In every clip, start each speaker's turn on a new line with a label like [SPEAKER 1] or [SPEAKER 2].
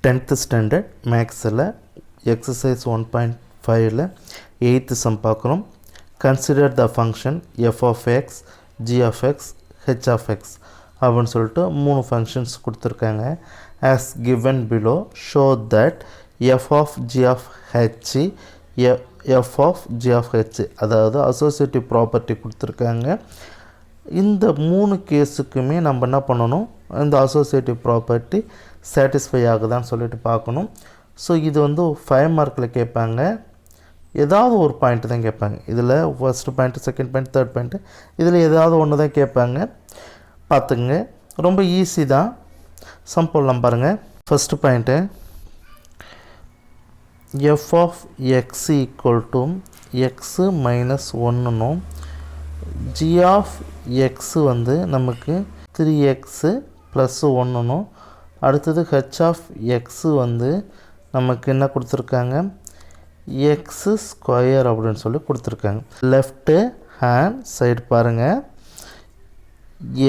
[SPEAKER 1] 10th standard மேக்ஸில் exercise 1.5ல 8th sum பார்க்குறோம். Consider the function f of x, g of x, h of x அப்படின்னு சொல்லிட்டு 3 functions கொடுத்துருக்காங்க. As given below, show that f of g of h, f of g of h அதாவது associative property கொடுத்துருக்காங்க. இந்த 3 கேஸுக்குமே நம்ம என்ன பண்ணணும், இந்த associative property satisfy ஆகுதான்னு சொல்லிட்டு பார்க்கணும். ஸோ இது வந்து 5 மார்க்கில் கேட்பாங்க. ஏதாவது ஒரு பாயிண்ட் தான் கேட்பாங்க. இதில் first point, second point, third point, இதில் ஏதாவது ஒன்று தான் கேட்பாங்க. பார்த்துங்க, ரொம்ப ஈஸி தான். சம் போடலாம் பாருங்கள். First point, F of X equal to X minus ஒன்றுனும் ஜி ஆஃப் எக்ஸு வந்து நமக்கு 3x ப்ளஸ் ஒன்றுனும் அடுத்தது ஹெச் ஆஃப் எக்ஸு வந்து நமக்கு என்ன கொடுத்துருக்காங்க, எக்ஸு ஸ்கொயர் அப்படின்னு சொல்லி கொடுத்துருக்காங்க. லெஃப்ட்டு ஹேண்ட் சைடு பாருங்கள்,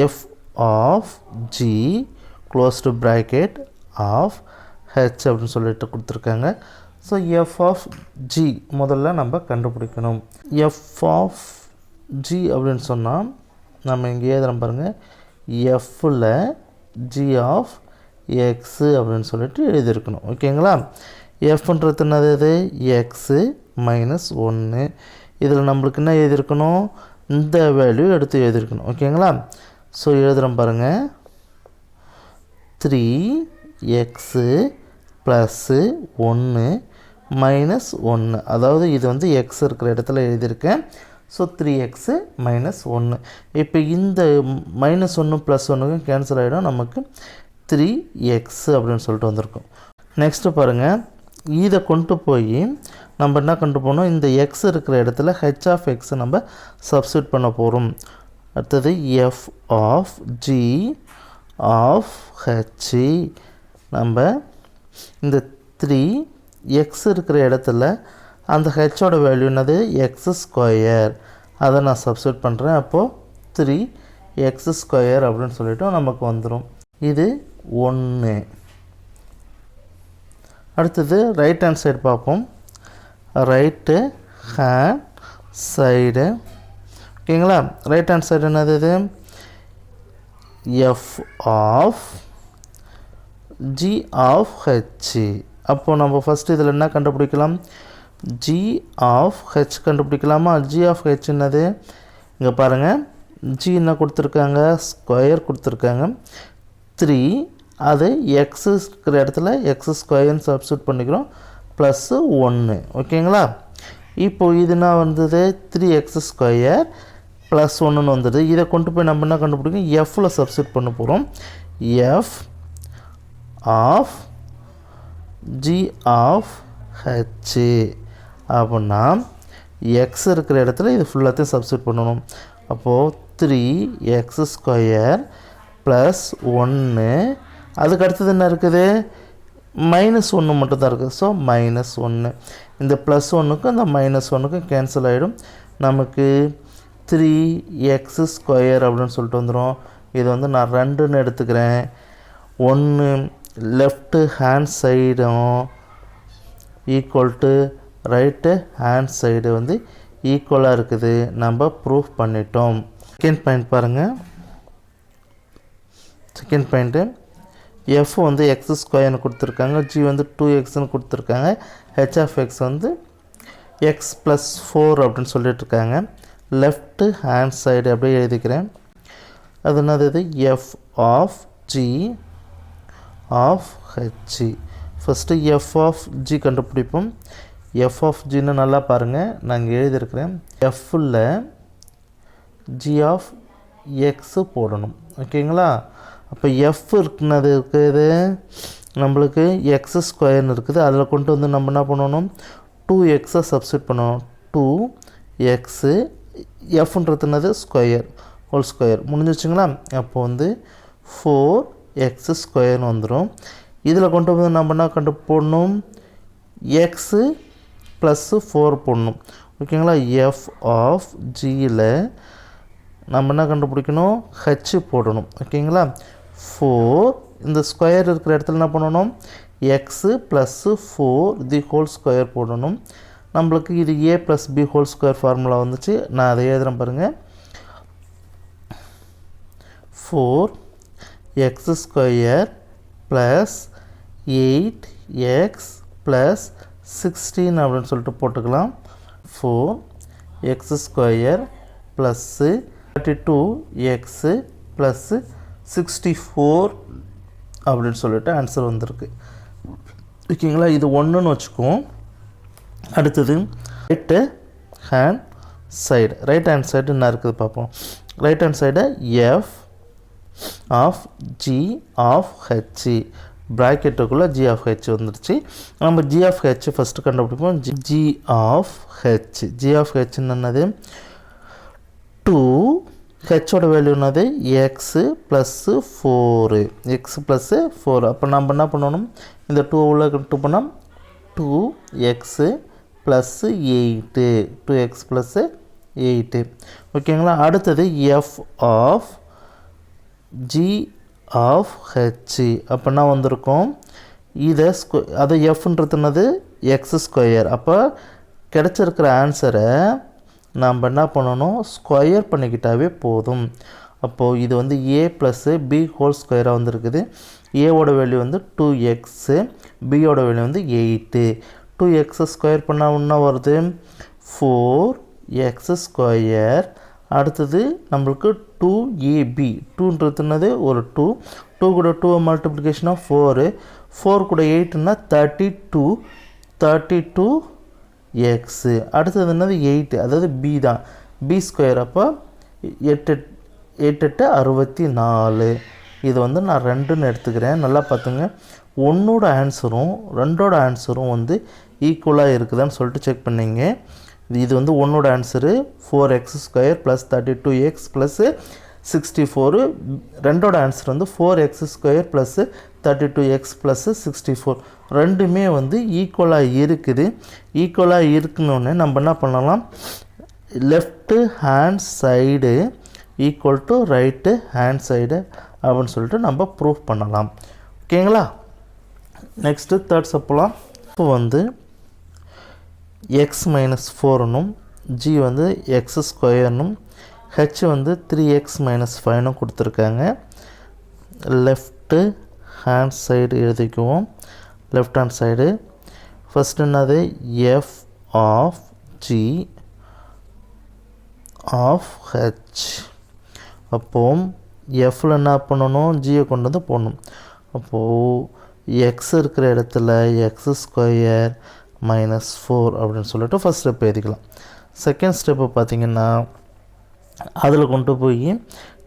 [SPEAKER 1] F of G closed bracket of H அப்படின்னு சொல்லிட்டு கொடுத்துருக்காங்க. ஸோ எஃப் ஆஃப் ஜி முதல்ல நம்ம கண்டுபிடிக்கணும். எஃப் ஆஃப் ஜி அப்படின்னு சொன்னால் நம்ம இங்கே எழுதுகிறோம் பாருங்கள், எஃப்பில் ஜி ஆஃப் எக்ஸு அப்படின்னு சொல்லிட்டு எழுதியிருக்கணும். ஓகேங்களா? எஃப்ன்றது என்னது, எக்ஸு மைனஸ் ஒன்று. இதில் நம்மளுக்கு என்ன எழுதியிருக்கணும், இந்த வேல்யூ எடுத்து எழுதியிருக்கணும். ஓகேங்களா? ஸோ எழுதுகிறோம் பாருங்கள், 3x ப்ளஸ்ஸு 1 மைனஸ் 1. அதாவது இது வந்து எக்ஸ் இருக்கிற இடத்துல எழுதியிருக்கேன். So 3x minus 1. இப்போ இந்த மைனஸ் 1 ப்ளஸ் 1க்கும் கேன்சல் ஆகிடும். நமக்கு 3x அப்படின்னு சொல்லிட்டு வந்திருக்கும். நெக்ஸ்ட்டு பாருங்கள், இதை கொண்டு போய் நம்ம என்ன கொண்டு போகணும், இந்த எக்ஸ் இருக்கிற இடத்துல ஹெச் ஆஃப் எக்ஸ் நம்ம சப்ஸ்டியூட் பண்ண போகிறோம். அடுத்தது F of G of H, நம்ம இந்த 3x இருக்கிற இடத்துல அந்த ஹெச்சோட வேல்யூ என்னது, எக்ஸ் ஸ்கொயர். அதை நான் சப்ஸ்டியூட் பண்ணுறேன். அப்போது 3x ஸ்கொயர் அப்படின்னு சொல்லிட்டு நமக்கு வந்துடும். இது 1. அடுத்தது ரைட் ஹேண்ட் சைடு பார்ப்போம். ரைட்டு ஹேண்ட் சைடு, ஓகேங்களா? ரைட் ஹேண்ட் சைடு என்னது, இது F of G of H. அப்போது நம்ம ஃபஸ்ட்டு இதில் என்ன கண்டுபிடிக்கலாம், ஜி ஆஃப் ஹெச் கண்டுபிடிக்கலாமா? ஜி ஆஃப் ஹெச் என்னது, இங்கே பாருங்கள், ஜி என்ன கொடுத்துருக்காங்க, ஸ்கொயர் கொடுத்துருக்காங்க. 3 அது எக்ஸு இருக்கிற இடத்துல எக்ஸ் ஸ்கொயர்னு சப்ஸ்டியூட் பண்ணிக்கிறோம், ப்ளஸ்ஸு 1. ஓகேங்களா? இப்போது இது என்ன வந்தது, 3x ஸ்கொயர் ப்ளஸ் 1ன்னு வந்தது. இதை கொண்டு போய் நம்ம என்ன கண்டுபிடிக்கணும், எஃப்பில் சப்ஸ்டியூட் பண்ண போகிறோம். F of G of H அப்படின்னா எக்ஸ் இருக்கிற இடத்துல இது ஃபுல்லாத்தையும் சப்ஸ்டியூட் பண்ணணும். அப்போது 3x ஸ்கொயர் ப்ளஸ் 1, அதுக்கு அடுத்தது என்ன இருக்குது, மைனஸ் 1 மட்டும்தான் இருக்குது. ஸோ மைனஸ் 1, இந்த ப்ளஸ் 1க்கும் இந்த மைனஸ் 1க்கும் கேன்சல் ஆகிடும். நமக்கு 3x ஸ்கொயர் அப்படின்னு சொல்லிட்டு வந்துடும். இது வந்து நான் 2ன்னு எடுத்துக்கிறேன். 1 லெஃப்ட்டு ஹேண்ட் சைடும் equal to right hand side வந்து ஈக்குவலாக இருக்குது. நம்ம ப்ரூஃப் பண்ணிட்டோம். செகண்ட் பாயிண்ட் பாருங்கள். செகண்ட் பாயிண்ட்டு, எஃப் வந்து எக்ஸ் ஸ்கொயர்னு கொடுத்துருக்காங்க, ஜி வந்து 2xன்னு கொடுத்துருக்காங்க, ஹெச் ஆஃப் எக்ஸ் வந்து எக்ஸ் ப்ளஸ் 4 அப்படின்னு சொல்லிட்டுருக்காங்க. லெஃப்ட்டு ஹேண்ட் சைடு அப்படியே எழுதிக்கிறேன். அது என்னது, F of G of H. First F of G கண்டுபிடிப்போம். எஃப் ஆஃப் ஜின்னு நல்லா பாருங்கள், நான் இங்கே எழுதியிருக்கிறேன். எஃப்பில் ஜி ஆஃப் எக்ஸு போடணும். ஓகேங்களா? அப்போ எஃப் இருக்குனது இருக்குது, நம்மளுக்கு எக்ஸ் ஸ்கொயர்னு இருக்குது. அதில் கொண்டு வந்து நம்ம என்ன பண்ணணும், 2x சப்ஸ்டியூட் பண்ணணும். 2x எஃப்ன்றது என்னது, ஸ்கொயர், ஹோல் ஸ்கொயர். முடிஞ்சிச்சுங்களா? அப்போ வந்து 4x ஸ்கொயர்னு வந்துடும். இதில் கொண்டு வந்து நம்ம என்ன கண்டு போடணும், எக்ஸு ப்ளஸ்ஸு 4 போடணும். ஓகேங்களா? எஃப் ஆஃப் ஜியில் நம்ம என்ன கண்டுபிடிக்கணும், ஹெச் போடணும். ஓகேங்களா? 4 இந்த ஸ்கொயர் இருக்கிற இடத்துல என்ன பண்ணணும், X plus 4 the whole square போடணும். நம்மளுக்கு இது A plus B whole square formula வந்துச்சு. நான் அதை எழுதுகிறேன் பாருங்கள். 4x square plus 8x plus 16 அப்படின்னு சொல்லிட்டு போட்டுக்கலாம். 4x square plus 32x plus 64 அப்படின்னு சொல்லிட்டு ஆன்சர் வந்திருக்கு. ஓகேங்களா, இது ஒன்றுன்னு வச்சுக்குவோம். அடுத்தது right hand side. Right hand side என்ன இருக்குது பார்ப்போம். Right hand side F of G of H, ப்ராக்கெட்டுக்குள்ளே ஜி ஆஃப் ஹெச் வந்துடுச்சு. நம்ம ஜி ஆஃப் ஹெச் ஃபஸ்ட்டு கண்டுபிடிப்போம். G of H. G of H என்னது 2, ஹெச்சோட வேல்யூ என்னது எக்ஸு ப்ளஸ்ஸு 4, எக்ஸ் ப்ளஸ்ஸு 4. அப்போ நம்ம என்ன பண்ணணும், இந்த 2 உள்ள 2 பண்ணால் 2x ப்ளஸ்ஸு 8, 2x ப்ளஸ்ஸு 8. ஓகேங்களா, அடுத்தது F of G of H. அப்படின்னா வந்திருக்கும் இதை அதை எஃப்ன்றது என்னது எக்ஸ் ஸ்கொயர். அப்போ கிடச்சிருக்கிற ஆன்சரை நாம் என்ன பண்ணணும், ஸ்கொயர் பண்ணிக்கிட்டாவே போதும். அப்போது இது வந்து ஏ ப்ளஸ்ஸு பி ஹோல் ஸ்கொயராக வந்துருக்குது. ஏவோட வேல்யூ வந்து 2x, பியோட வேல்யூ வந்து 8. 2x ஸ்கொயர் பண்ணால் என்ன வருது 4x ஸ்கொயர். அடுத்தது நம்மளுக்கு 2ab, 2ன்றது என்னது ஒரு 2, 2 கூட 2 மல்டிப்ளிகேஷனாக 4, 4 கூட 8ன்னா 32, 32x. அடுத்தது என்னது 8, அதாவது பி தான், பி ஸ்கொயர். அப்போ 8 8 64. இது வந்து நான் 2ன்னு எடுத்துக்கிறேன். நல்லா பார்த்துங்க, 1ஓட ஆன்சரும் 2ஓட ஆன்சரும் வந்து ஈக்குவலாக இருக்குதான்னு சொல்லிட்டு செக் பண்ணிங்க. இது வந்து 1ஓட answer 4x square plus 32x plus 64. 2ஓட ஆன்சர் வந்து 4x square plus 32x plus 64. ரெண்டுமே வந்து ஈக்குவலாக இருக்குது. ஈக்குவலாக இருக்கணுன்னு நம்ம என்ன பண்ணலாம், left hand side equal to right hand side அப்படின்னு சொல்லிட்டு நம்ம ப்ரூஃப் பண்ணலாம். ஓகேங்களா, நெக்ஸ்ட்டு தேர்ட் சப்போலாம். இப்போ வந்து எக்ஸ் மைனஸ் 4னும் ஜி வந்து எக்ஸ் ஸ்கொயர்னும் ஹெச் வந்து 3x மைனஸ் 5னும் கொடுத்துருக்காங்க. லெஃப்ட்டு ஹேண்ட் சைடு எழுதிக்குவோம். லெஃப்ட் ஹேண்ட் சைடு ஃபஸ்ட் என்னது F of G of H. அப்போது எஃப்பில் என்ன பண்ணணும், ஜியை கொண்டு வந்து போடணும். அப்போது எக்ஸ் இருக்கிற இடத்துல எக்ஸ் ஸ்கொயர் மைனஸ் 4 அப்படின்னு சொல்லிட்டு ஃபஸ்ட் ஸ்டெப் எழுதிக்கலாம். செகண்ட் ஸ்டெப்பு பார்த்திங்கன்னா அதில் கொண்டு போய்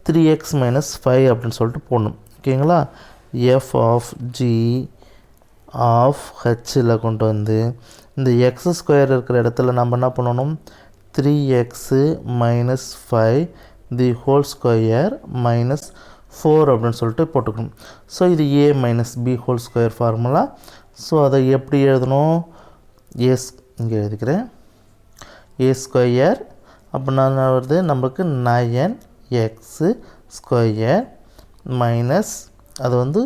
[SPEAKER 1] 3x மைனஸ் 5 அப்படின்னு சொல்லிட்டு போடணும். ஓகேங்களா, எஃப் ஆஃப் ஜி ஆஃப் ஹெச்சில் கொண்டு வந்து இந்த எக்ஸ் ஸ்கொயர் இருக்கிற இடத்துல நம்ம என்ன பண்ணணும், 3x minus 5 the whole square minus 4 அப்படின்னு சொல்லிட்டு போட்டுக்கணும். ஸோ இது A minus B whole square formula. So அதை எப்படி எழுதணும், இங்கே எழுதிக்கிறேன், ஏ ஸ்கொயர் அப்படின்னா வருது நம்மளுக்கு 9x ஸ்கொயர் மைனஸ் அது வந்து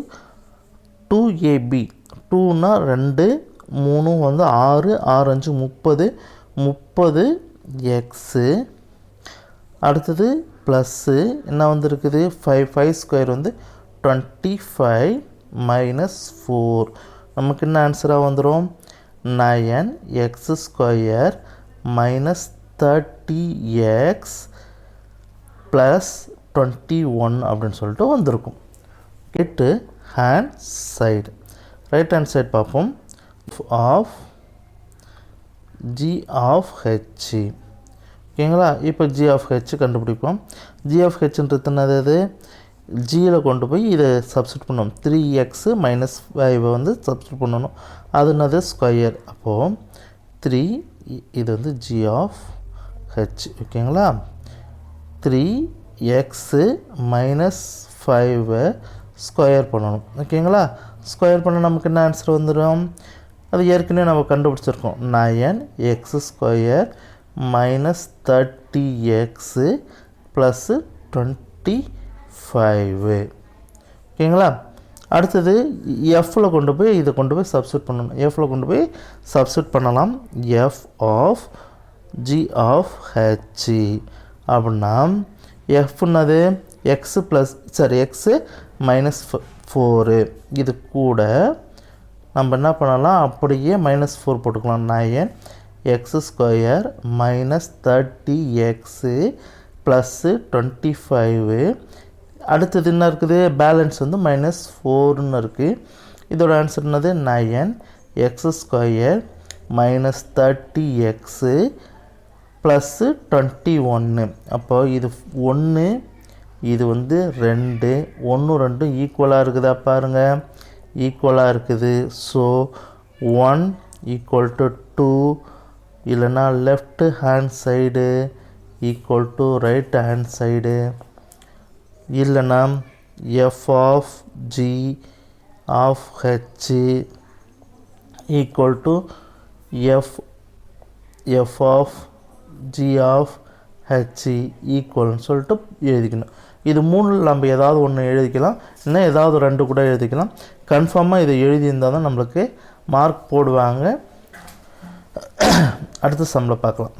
[SPEAKER 1] 2ab, 2னா 2, 3 வந்து 6, 6 5 30x. அடுத்தது ப்ளஸ்ஸு என்ன வந்துருக்குது 5, 5 ஸ்கொயர் வந்து 25 மைனஸ் 4. நமக்கு என்ன ஆன்சராக வந்துடும் 9x square minus 30x plus 21 அப்படின்னு சொல்லிட்டு வந்திருக்கும். கெட்டு hand side. Right hand side பார்ப்போம். Of G of H. ஓகேங்களா, இப்போ ஜி ஆஃப் ஹெச் கண்டுபிடிப்போம். ஜி ஆஃப் ஹெச்ன்றது என்னது, ஜியில் கொண்டு போய் இதை சப்ஸ்டியூட் பண்ணணும். 3x மைனஸ் 5 வந்து சப்ஸ்டியூட் பண்ணணும். அது என்னது ஸ்கொயர். அப்போது 3 இது வந்து ஜி ஆஃப் ஹெச். ஓகேங்களா, 3x மைனஸ் 5 ஸ்கொயர் பண்ணணும். ஓகேங்களா, ஸ்கொயர் பண்ண நமக்கு என்ன ஆன்சர் வந்துடும், அது ஏற்கனவே நம்ம கண்டுபிடிச்சிருக்கோம். 9x square minus 30x plus 25. ஓகேங்களா, அடுத்தது எஃப்பில் கொண்டு போய் இதை கொண்டு போய் சப்ஸ்டியூட் பண்ணணும். எஃப்பில் கொண்டு போய் சப்ஸ்டியூட் பண்ணலாம். எஃப் ஆஃப் ஜி ஆஃப் ஹெச்சி அப்படின்னா எஃப்னது எக்ஸு ப்ளஸ் எக்ஸு -4 இது கூட நம்ம என்ன பண்ணலாம், அப்படியே -4 போட்டுக்கலாம். 9 x² -30x + 25. அடுத்தது என்ன இருக்குது, பேலன்ஸ் வந்து -4ன்னு இருக்குது. இதோட ஆன்சர் என்னது 9 x² -30x + 21. அப்போ இது 1, இது வந்து 2, 1 2 ஈக்குவலாக இருக்குதா பாருங்கள், ஈக்குவலாக இருக்குது. ஸோ 1 = 2 இல்லைன்னா left hand side = right hand side இல்லைன்னா F of G of H F of G of H ஈக்குவல்னு சொல்லிட்டு எழுதிக்கணும். இது 3 நம்ம ஏதாவது ஒன்று எழுதிக்கலாம், இல்லை ஏதாவது 2 கூட எழுதிக்கலாம். கன்ஃபார்மாக இதை எழுதியிருந்தால் தான் நம்மளுக்கு மார்க் போடுவாங்க. அடுத்த சம்மில் பார்க்கலாம்.